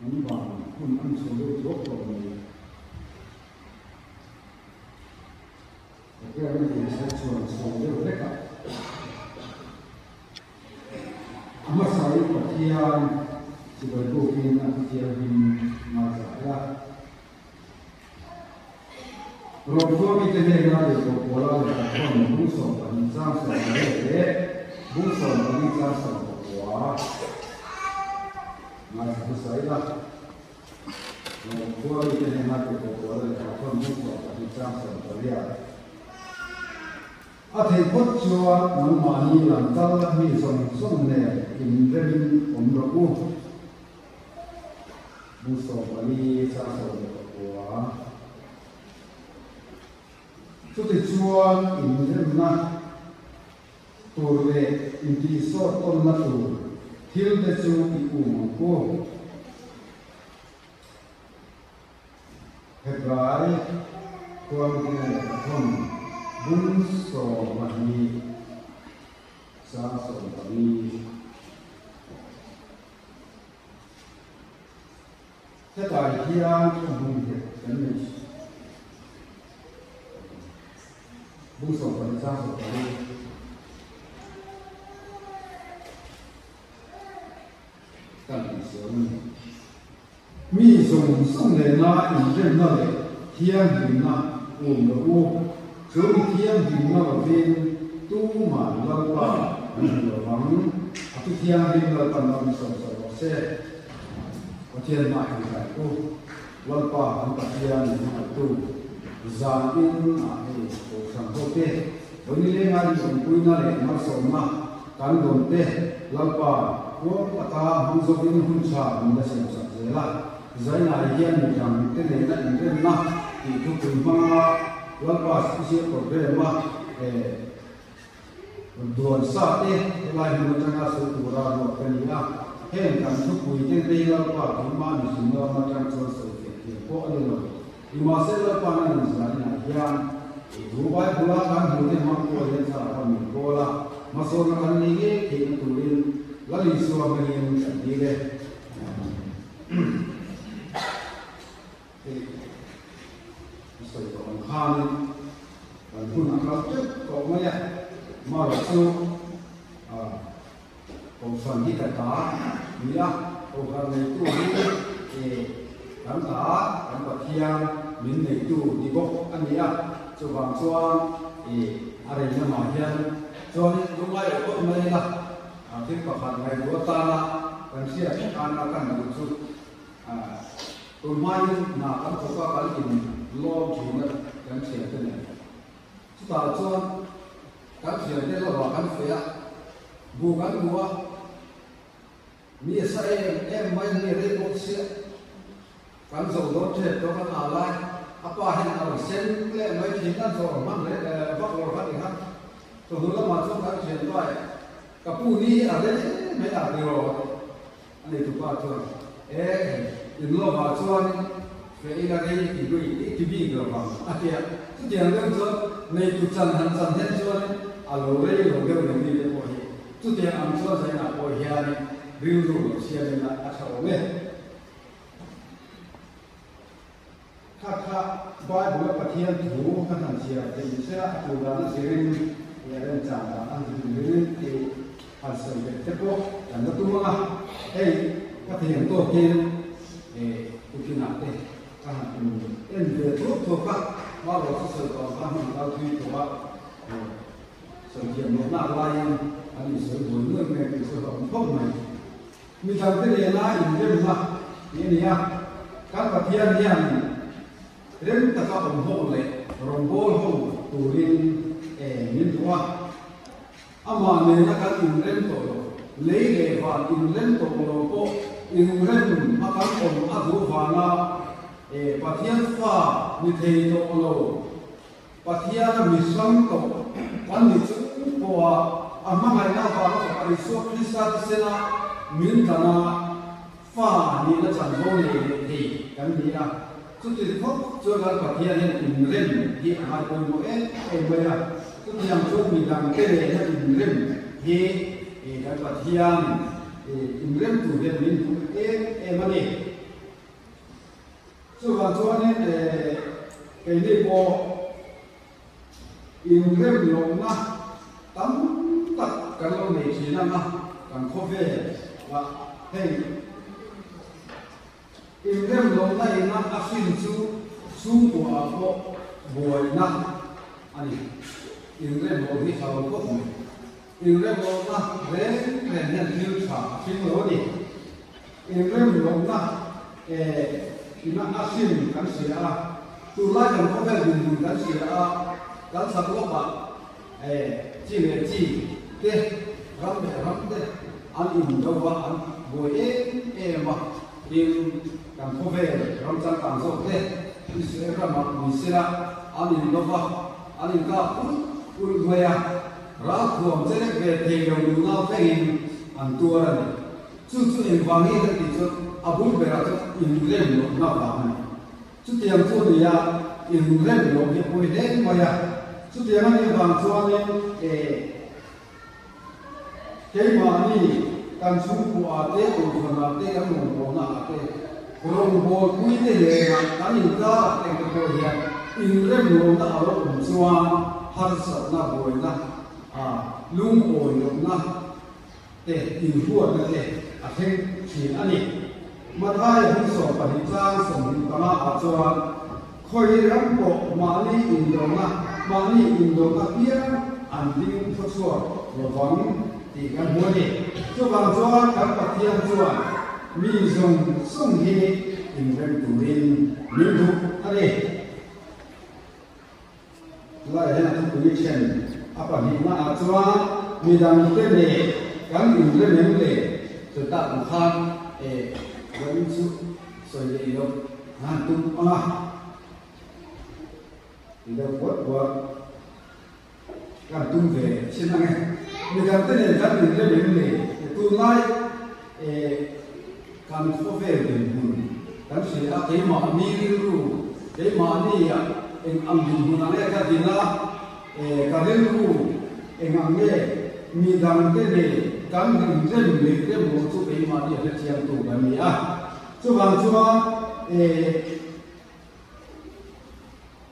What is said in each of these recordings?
อันบางคุณอันสูงยกตัวนี้ก็ไม่ได้ใช้ส่วนสูงเยอะเลยครับมาใส่ปัจจัยที่เป็นผู้กินอันที่จะกินมาจากละรวมตัวมีแต่เรื่องอะไรก็พอแล้วแต่คนบุญส่งไปสร้างสรรค์เลยบุญส่งไปสร้างสรรค์กว่ามาจากใส่ละรวมตัวมีแต่เรื่องอะไรก็พอแล้วแต่คนบุญส่งไปสร้างสรรค์เลยอาทิตย์พุธชัวน้องมานีหลังจากมีส่งเนี่ยกินเรื่องผมรู้บุษบาลีสาสนกัวสุดที่ชัวอินเรื่องนั้นตัวเล็กอินที่สอดต้นนั้นตัวที่เราจะชูอีกอุ่นกูเหตุไรตัวมันเป็นคนบุญสอบาลีสาสนบาลีถ้าตายที่ร้านก็บุญเด็ดกันไม่บุญสอบาลีสาสนบาลีตั้งแต่เสียงมีส่งเลยนะอีกเรื่องนั่นเลยเที่ยงถึงนะอุ่นกับอุ่นคือเที่ยงถึงนะเป็นตู้หมาเราป่าเราฟังทุกเที่ยงถึงเราตอนเราส่งเสร็จวันเที่ยงมาถึงไหนตู้วันป่าวันปัจจัยนี่มาตู้จานอินอะไรโอ้สังโฆเตวันนี้เรื่องอะไรส่งคุยนั่นเลยมาส่งมาการโดนเตะวันป่าว่าตาหันส่งอินหุ่นชามันจะเสียสักเสียละใจนายเยี่ยมอย่างเต้นเลยนะอีกเรื่องนะที่ทุกคนมาวันป่าสิ่งที่ผมเรียนมาดวนซาเต้ลายมันจะน่าสุดตัวเราเป็นอย่างนั้นเห็นกันทุกคุยเต้นไปแล้วป่าที่มามีสิ่งเรามาจังชวนสุดเกี่ยวกับอะไรเราอีมาเสร็จแล้วป่านั้นจะน่าอย่างรู้ไว้บุรุษการดูที่มันก็เห็นสารพัดมีโกละมาส่งกันนี้ที่ตัวเองแล้วลิสวามีนสันติเลยส่วนของข้านี่การพูดนะครับจุดก็ไม่ยากมาหลักสูตรของสันติกตามีละของการในตู้นี้การตาการปฏิญาณมินในตู้ดีบกอันนี้ละส่วนบางส่วนอะไรเนี่ยมาเห็นส่วนรู้ไหมก็ไม่ละที่ประพันธ์ในหัวตาการเสียการอาการดุสุดตัวไม้หน้ากันตัวก็การกินล้อมถึงการเสียตัวเนี่ยสุดท้ายส่วนการเสียเนี่ยเราบอกการเสียบูกันบัวมีใส่ไม่มีเรื่องพวกเสียการส่งรถเช็ดตัวกันอะไรapa yang harus sen le mai cinta so man le bak lor kan kan to dulu masuk kan sen tu ai kapuni ada me ada ro ani tu pa tu in lo ba chuan fe ila ge ki bi gro ba atia tu tiang le so nei tu chan han chan hen chuan alo le lo ge lo ni le po hi tu tiang am chuan sai na po hi ani riu ru sia le na a sa o leถ้าบ้านบุรพเทียนถูขนาดเชียร์เป็นเสื้อตัวนั้นเสียงเรื่องจางอันนี้เรื่องที่อันเสด็จเจ้าพวกแต่ละตัวนะก็เทียนตัวเทียนอุทินาเตก็หันเป็นเดือดทุกข์ว่าเราจะเสด็จต่อข้ามเราที่ตัวเสด็จหมดหน้าลายอันนี้เสด็จเรื่องเนี่ยเป็นเสด็จพวกใหม่มีทางที่เรียนนะอีกเรื่องนะนี่การปฏิญาณเนี่ยเรื่องตะกั่วห้องเลยรองโบห้องตูรินมินทัวอามาเนี่ยนะครับอินเล่นโตเลยว่าอินเล่นโตโลโกอินเล่นมาการองอาดูวานาปฏิญาณฟ้ามิเทโตโลปฏิญาณมิสังโตวันนี้จุดเพราะว่าอามาไม่น่าฟังว่าอริสุคริสต์เสนามินตนาฟ้านี่ละจันโบเลยดีกันดีนะสุดที่พบเจอการปฏิญาณอินเล่นที่อาจเป็นโมเอเวลาสุดที่ยังช่วยมีการเตะให้อินเล่นที่การปฏิญาณ in rem tu hian min tu em ani chu wa chuan cái này bộ in rem long na tam tak kan lo nei chi na na kan kho ve wa hey in rem long na ina asin chu ko a ko boy na ani in rem lo ni sa ko ko in rem long na ren nen thil tha fin lo ni in rem long na ina asin kan sia tu lai kan ko ve dun kan sia kan sa ko ba chi le chi te ram de an in do wa an bo ma in kan ko ve ram chan kan so te is ra ma ni sira an in do wa an in ka ul ma ya ra khuam che le ve the lo lu na fe in an tu ra ni chu in wa ni de ti chu abul be ra chu in le lo na ba ni chu tiang chu ni ya in le lo ni po le ma ya chu tiang ni wang chuan ni cái mà đi căn số của tế của phần là tế các mồm bộ nặng tế rồng bộ quý tế lệ mà cá nhìn ra tế cái bộ hiện in rem mồm đã ở ổn xoa har sợ na bồi na lung ổn được na tế in huột na tế thêm chỉ anh ấy mà thay không sợ phải trang sống cái mà choa khơi rắm bộ mà đi in được na mà đi in được na kia anh đi phát xuất rồi vắng thì cái mua đi cho bằng cho các bậc thiên cho mi dùng sung hi in rem tu in mi du anh ấy lại là cái quy trình apa ni mà cho mi đang cái này cái in rem này chúng ta cũng khăn vẫn chút rồi đi đâu hàng tung đi đâu quất kan tung về xin anh mình cần tên là các những cái điểm này tu lai kan có về điểm hồn kan sẽ cái mà ni ru cái mà ni em âm điểm hồn này cái gì là cái điểm ru em âm nghe mình đang cái này kan những cái mình cái một số cái mà ni là chiang tu cái này cho bằng cho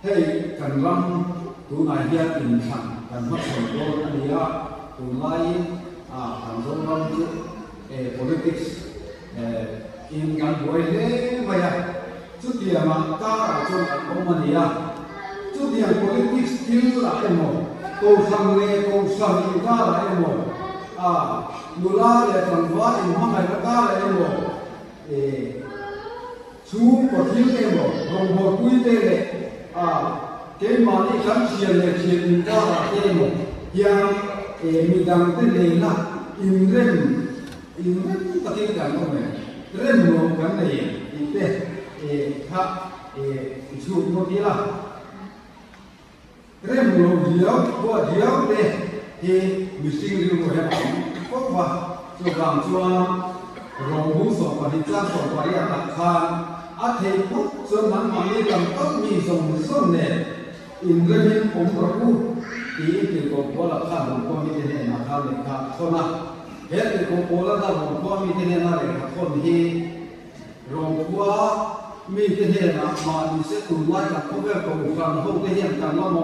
hey kan ram tu này dia in sang kan hot so ko ania tu lai kan zong ram chu politics in kan boy le maya chu dia ma ta chu ko mania chu dia politics til la emo ko sang le ko sang in ka la emo lula le kan wa in ma mai ka la emo chu ko til emo rong ho kui te le cái mà đi khám chiền là chiền ra là cái một yang mình đang cái này là in rem tất cả các con này rem một cái này thì thế khác chụp một tí là rem một diếu qua diếu đây thì mình sinh ra một cái có qua cho làm cho rong bún sọ và đi trang sọ và đi ăn khăn thầy phúc cho hắn mà đi làm tốt mi dùng sông này in remผมประกูที่ที่ก็พอละข้าผมก็มีแต่นาข้าเลยข้าคนน่ะเฮ็ดที่ก็พอละข้าผมก็มีแต่นาเลยข้าคนที่รองว่ามีแต่นามาดิเสตุไล่กับพวกเราก็ฟังพวกที่เห็นกันว่าโม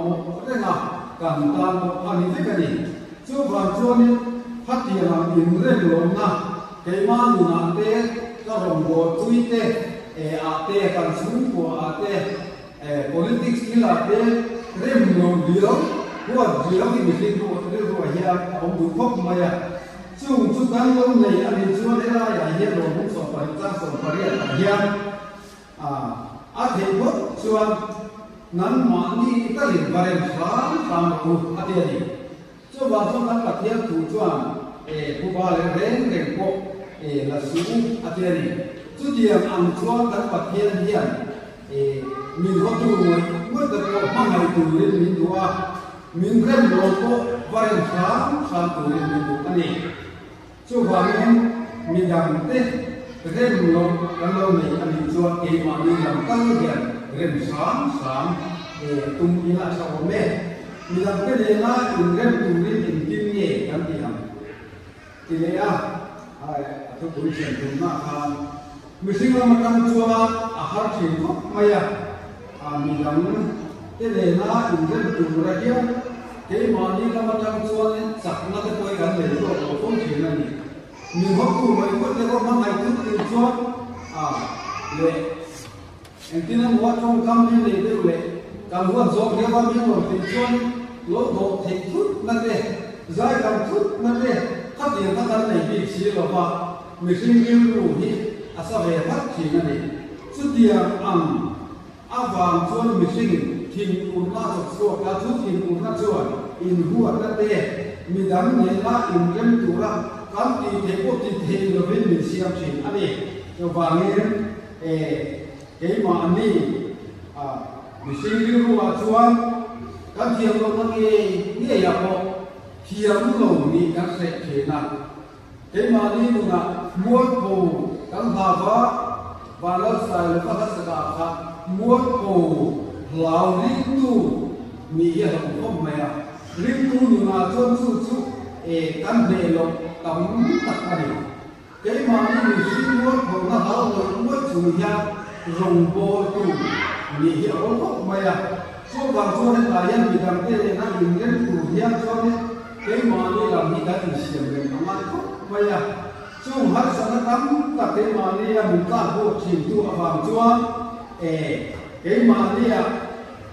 เรื่องน่ะการตามอันนี้เป็นกันนี่ช่วงบางช่วงนี้พัฒนาอินเรื่องลงนะเกี่ยมาดูนะเต้ก็รองว่าคุยเต้อาเต้กันสูงกว่าอาเต้politics ni là thế rem nhiều điều của điều thì mình tin của cái của hiện ông đủ khóc mà ya chung chút cái lâu này anh đi xuống thế là hiện rồi cũng sổ phải trang sổ phải hiện hiện thì có xuống nắn mà đi ta liền vào em sáng làm được thì đi cho vào trong các cái thiên thủ chuan của bà lên đến cổ là xuống thì đi chút tiền ăn chuan các cái thiên hiện mình có tu rồi mới được có mang ngày tu lên mình đua mình rem rồi có vài tháng tu lên mình đua anh ấy cho vào mình làm thế rem rồi cái lâu này anh ấy cho cái mà mình làm tăng hiện rem sáng tung đi lại sau mẹ mình làm cái này là mình rem tu lên mình kinh nghiệm cái gì làm thì đấy ทุกคนเชื่อถือมากครับมิสิ่งเรามาทำชัวอาหารถิ่นก็ไม่ยากมีดังที่เรียนนะอินเดียตัวระเดียวที่มานี่เรามาทำชัวเนี่ยสักนัดไปกันเลยก็เราต้องเชื่อนั่นนี่มีหัวกู้ไม่ก็จะก็มาให้ทุกตัวชัวเลยเอ็งที่นั่นว่าจงคำนี้เลยด้วยเลยการหัวโซ่เรียกว่ามีหัวเป็นชัวโลดโดดเททุกนั่นเลยใจกันทุกนั่นเลยถ้าเดียนถ้าท่านไหนมีชีวิตเราว่ามิสิ่งที่รู้ที่อาศัยพัดที่นั่นเองสุดที่อาบางส่วนมิสิ่งที่อุณาสุขส่วนและทุกที่อุณาส่วนอินหัวนั่นเองมีดังนี้ละอินเรื่องตัวละการที่เทปที่เทเราเป็นมิเสียบสิ่งอันนี้จะวางเงินมาอันนี้มิสิ่งที่รู้ว่าส่วนการเทียมลงนั่นเองนี่อย่าบอกเทียมลงนี่การเสกเทนันมานี่ดูนะมวลโผกันภาวะบาลานซ์เลยก็ทัศน์ครับมวลโผเหล่าลิ้นตู้มีอะไรก็ไม่อะลิ้นตู้ดูนะจนสุดกันเดลกับมุตักอะไรมานี่มีสิ่งมวลโผนะเราเลยมวลสุริยะรงโบตู้มีอะไรก็ไม่อะช่วงบางช่วงนั้นยังมีดังเตะนะยิงกันตู้ยังช่วงนี้มานี่เรามีการเสียงเรื่องอะไรก็ไม่อะช่วงหัดสนับตั้งกับมานี่มีการพูดชิงตัวบางช่วงมานี่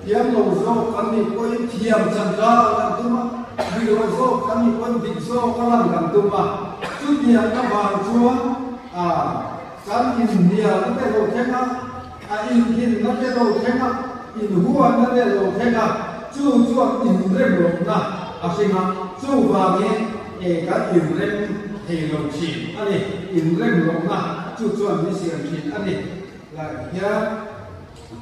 เทียมลงโซ่กันมีคนเทียมจันทรากันตัวมาวิโรโซ่กันมีคนดิโซ่กันกันตัวมาชุดเดียวกับบางช่วงการอินเดียนั่นเป็นโลกแค่นั้นอินนั่นเป็นโลกแค่นั้นอินหัวนั่นเป็นโลกแค่นั้นช่วงอินเรื่องโลกนะอาศัยมาช่วงบางนี้การอินเรื่องเทโลชีอันนี้อินเรื่องโลกนะช่วงนี้เสียงชีอันนี้และเฮีย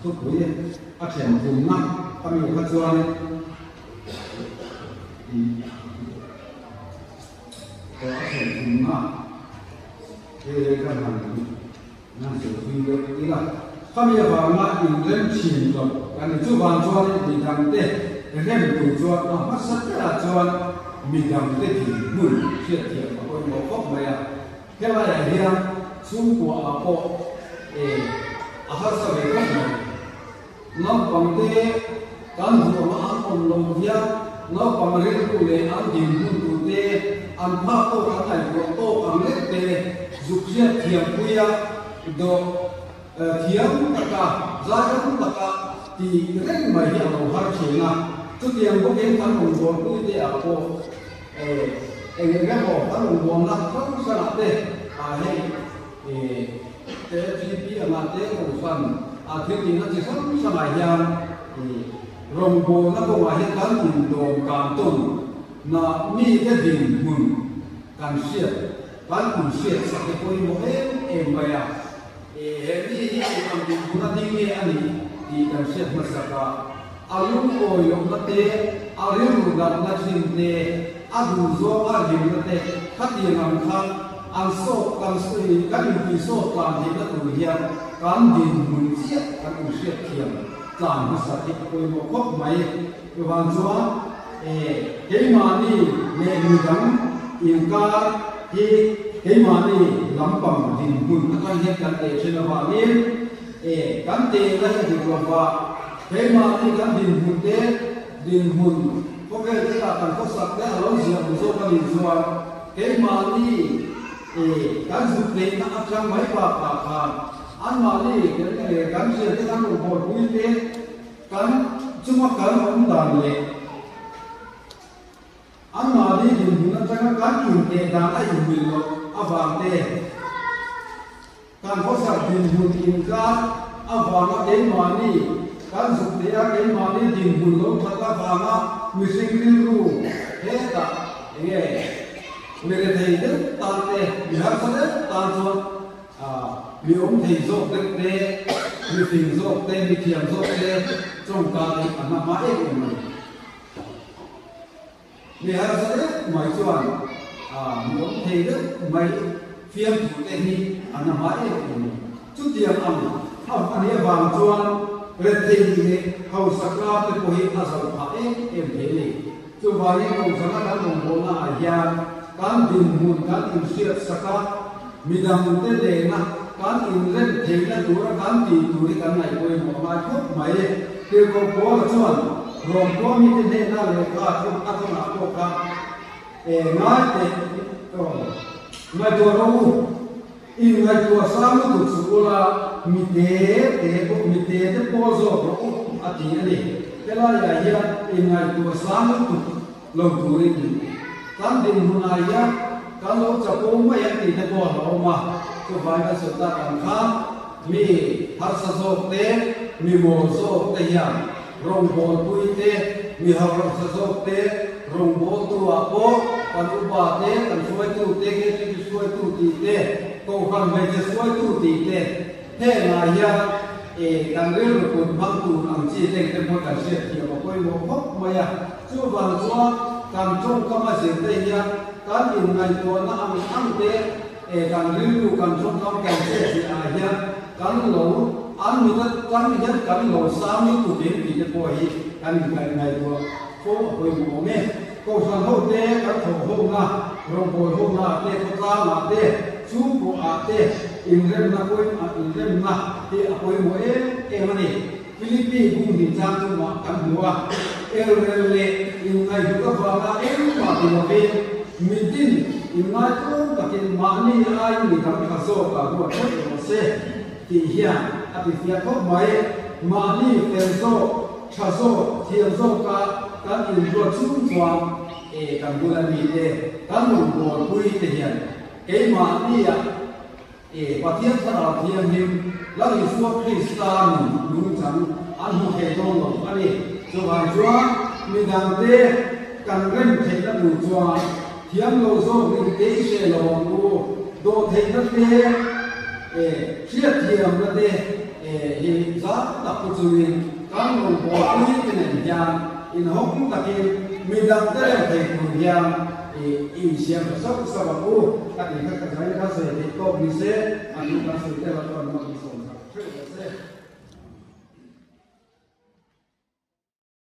ทุกคนอาเขียนปุ่มนะทำอยู่ขั้นตอนก็อาเขียนปุ่มนะก็ทำนั่นสุดที่เราอีกแล้วทำอย่างไรนะอินเรื่องชีนก็การช่วงบางช่วงมีทำเต้เรื่องตัวช่วงมาสักการะช่วงมีทำเต้ที่มุ่งเชื่อเทียบกับคนบอกก็ไม่อะแค่ว่าอย่างเดียวช่วงกว่าก็อาหารสมัยก่อนนับวันเดการหัวอันอมลงเดียนับวันเรื่องกุเลอันดินหุ่นกุเดอันภาพโตอันไหนก็โตอันเล็กเดจุกเสียเทียมปุยะโดเทียมตะกาใจกันตะกาที่เร่งไม่ให้เราหาเชียนะทุกอย่างพวกเองทั้งหมดกุเดอาโกเรื่องของทั้งหมดนะทั้งสนับเดให้แต่ที่พี่มาเตะของฟันอาทิตย์นี้นั่นจะสักสมัยยังรงโบนักบวชการอินโดการต้นน่ะมีแค่ดินหุ่นการเสียการหุ่นเสียสักแต่คนโมเอ็มไปอ่ะนี่อันดินหุ่นนั่นที่อันนี้ที่การเสียมาสักอายุโอยกนั่นเตะอายุรุ่งนั่นนั่นสิ่งเตะอายุโซอายุนั่นเตะขัดยังงคันอันโซกันสุยกันมีโซกันที่นั่นตัวเดียวการดินหุ่นเสียการหุ่นเสียเทียมการภาษาที่คุยมาพบไหมบางส่วนมานี่เมนูดังอินกาที่มานี่ลำปังดินหุ่นนักเรียนกันเช่นว่านี่กันเตะแล้วจะดูว่ามานี่กันดินหุ่นดินหุ่นพวกเราที่เราการทดสอบได้เราเสียงโซกันดินส่วนมานี่การสุดเด่นนักช่างไม้ปากปากอันมาลีกันเสียที่ทางอุปกรณ์วิเศษกันจุมากันอันดันเลยอันมาลีดินนั้นจะกันอินเตดาไออินบิลอาบางเตการข้อสัตว์ดินหุ่นอินกาอาบางเตมาลีการสุดเดียเตมาลีดินหุ่นลงทักบางมิสิ่งที่รู้เฮตาमेरे थे तांते बिहार से तांतोมีองค์ที่โซกเตะมีสิ่งโซกเตะมีเทียมโซกเตะจงการอันนั้นมาเองเลยมีอะไรสักอย่างไม่ชวนมีองค์ที่ไม่เทียมถูกเตะนี่อันนั้นมาเองเลยจุดเดียวอันนี้บางชวนเรื่องที่นี่เขาสักการเป็นผู้หินอาศัยมาเองเลยช chu vani ko sana kan mong bona hian kan din mun kan in siat saka midang te le na kan in ren theina dura kan ti turi kan nai koi mo ma khop mai te ko ko chuan rom ko mi te ne na le ka thum athuna ko ka ngai te to mai do ro in ngai to sam tu chu la mi te po zo ro ati ani pela ya hian in ngai to sam tu lo turi ni kan din hunaya kan lo chapo ma ya ti te ko lo ma chu vai ka su ta kan kha mi har sa zo te mi mo zo te ya rong bol pui te mi har sa zo te rong bo tu a po kan u ba te kan suai tu te ke ti suai tu ti te ko kan mai te suai tu ti te he na ya kan re ru kun bang tu ang chi te te mo kan se ti ko koi mo phok ma ya chu bang chua kan chong ka ma se te ya kan in ngai to na ang te kan ri lu kan chong ka kan se ti a ya kan lo an mi ta kan mi ya kan lo sa mi tu te ti te ko hi kan ngai to ko koi mo me ko san ho te kan tho ho na rong bo ho na te ko ta na te chu ko a te in rem na koi a in rem na te a koi mo mani Philippines bung di chang tu ma kan huwa le in ngai du ka ba na ma ti mo be midin in ngai tu ka kin ma ni ai ni ka ka so ka ko ko se ti hian a ti fia ko mai ma ni fen so cha so thiam so ka kan in ro chung chuang kan bulan ni te kan mong bo pui te hian ke ma ni ya pathian thara thiam him lang i suwa kristan lu chang an ho he dong lo ani so vai chua mi dang te kan ren the la lu chua thiam lo so ni te se lo lu do the na te chia thiam na te hi za ta pu chuin kan mong bo pui te nen yang in hok ta ki mi dang te the ku yang in siam sa sa ba ku ati ka ka sai ka se ko mi se ani ka se te la to ma ki so